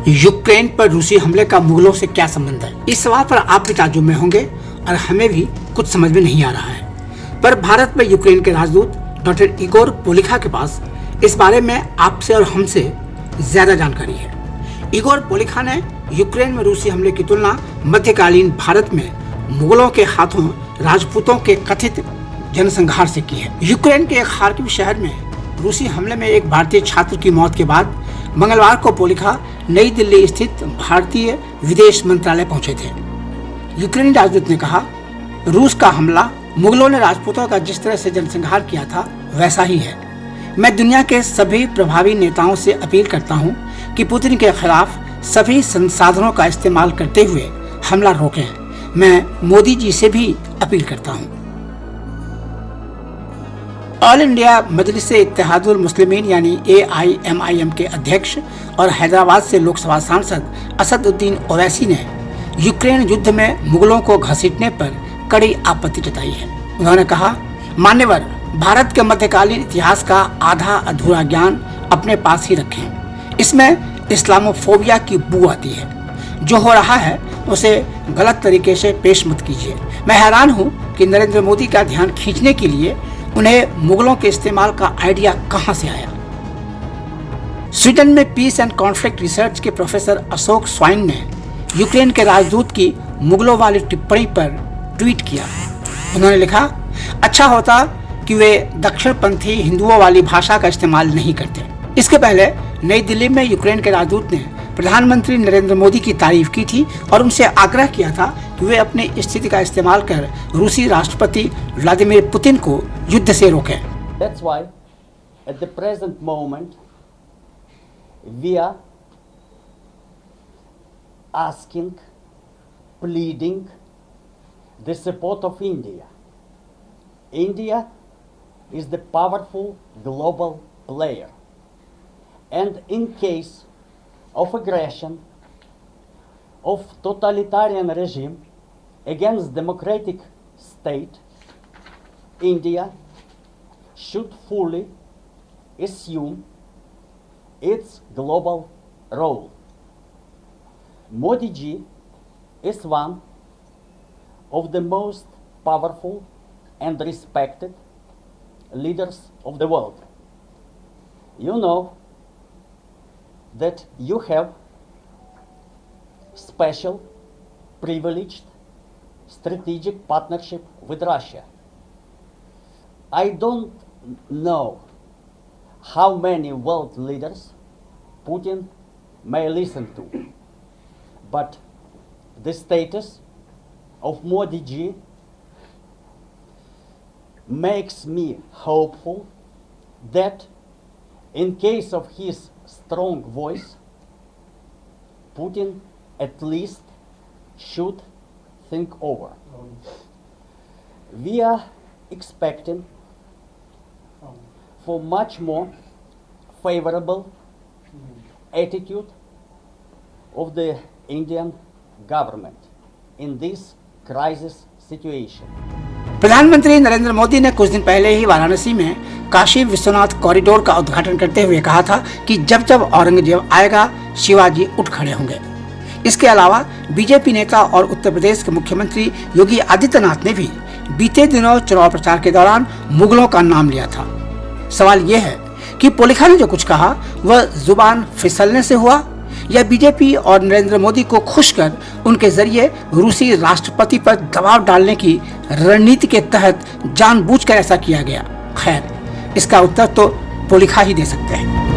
Ukraine पर रूसी हमले का मुगलों से क्या संबंध है? इस सवाल पर आप भी ताज्जुब में होंगे और हमें भी कुछ समझ में नहीं आ रहा है। पर भारत में यूक्रेन के राजदूत डॉक्टर इगोर पोलिखा के पास इस बारे में आपसे और हमसे ज्यादा जानकारी है। इगोर पोलिखा ने यूक्रेन में रूसी हमले की तुलना मध्यकालीन भारत में मुगलों के हाथों राजपूतों के कथित जनसंहार से की है। यूक्रेन के एक खार्किव शहर में रूसी हमले में एक भारतीय छात्र की मौत के बाद मंगलवार को पोलिखा नई दिल्ली स्थित भारतीय विदेश मंत्रालय पहुंचे थे। यूक्रेनी राजदूत ने कहा, रूस का हमला मुगलों ने राजपूतों का जिस तरह से जनसंहार किया था वैसा ही है। मैं दुनिया के सभी प्रभावी नेताओं से अपील करता हूं कि पुतिन के खिलाफ सभी संसाधनों का इस्तेमाल करते हुए हमला रोकें। मैं मोदी जी से भी अपील करता हूं। ऑल इंडिया मजलिस-ए इत्तेहादुल मुस्लिमीन यानी AIMIM के अध्यक्ष और हैदराबाद से लोकसभा सांसद असदुद्दीन ओवैसी ने यूक्रेन युद्ध में मुगलों को घसीटने पर कड़ी आपत्ति जताई है। उन्होंने कहा, मान्यवर, भारत के मध्यकालीन इतिहास का आधा अधूरा ज्ञान अपने पास ही रखें। इसमें इस्लामोफोबिया की बू आती है। जो हो रहा है उसे गलत तरीके से पेश मत कीजिए। मैं हैरान हूँ कि नरेंद्र मोदी का ध्यान खींचने के लिए उन्हें मुगलों के इस्तेमाल का आइडिया कहां से आया। स्वीडन में पीस एंड कॉन्फ्लिक्ट रिसर्च के प्रोफेसर अशोक स्वाइन ने यूक्रेन के राजदूत की मुगलों वाली टिप्पणी पर ट्वीट किया। उन्होंने लिखा, अच्छा होता कि वे दक्षिणपंथी हिंदुओं वाली भाषा का इस्तेमाल नहीं करते। इसके पहले नई दिल्ली में यूक्रेन के राजदूत ने प्रधानमंत्री नरेंद्र मोदी की तारीफ की थी और उनसे आग्रह किया था कि वे अपनी स्थिति का इस्तेमाल कर रूसी राष्ट्रपति व्लादिमीर पुतिन को युद्ध से रोकें। That's why at the present moment we are asking, pleading the support of India. India is the powerful global player, and in case of aggression of totalitarian regime against democratic state, India should fully assume its global role. Modi ji is one of the most powerful and respected leaders of the world. You know that you have special, privileged, strategic partnership with Russia. I don't know how many world leaders Putin may listen to, but the status of Modi ji makes me hopeful that in case of his strong voice, Putin at least should think over. We are expecting for much more favorable attitude of the Indian government in this crisis situation. प्रधानमंत्री नरेंद्र मोदी ने कुछ दिन पहले ही वाराणसी में Kashi Vishwanath corridor का उद्घाटन करते हुए कहा था कि जब जब औरंगजेब आएगा शिवाजी उठ खड़े होंगे। इसके अलावा बीजेपी नेता और उत्तर प्रदेश के मुख्यमंत्री योगी आदित्यनाथ ने भी बीते दिनों चुनाव प्रचार के दौरान मुगलों का नाम लिया था। सवाल यह है कि पोलिखा ने जो कुछ कहा वह जुबान फिसलने से हुआ या बीजेपी और नरेंद्र मोदी को खुश कर उनके जरिए रूसी राष्ट्रपति पर दबाव डालने की रणनीति के तहत जानबूझकर ऐसा किया गया। खैर, इसका उत्तर तो पोलिखा ही दे सकते हैं।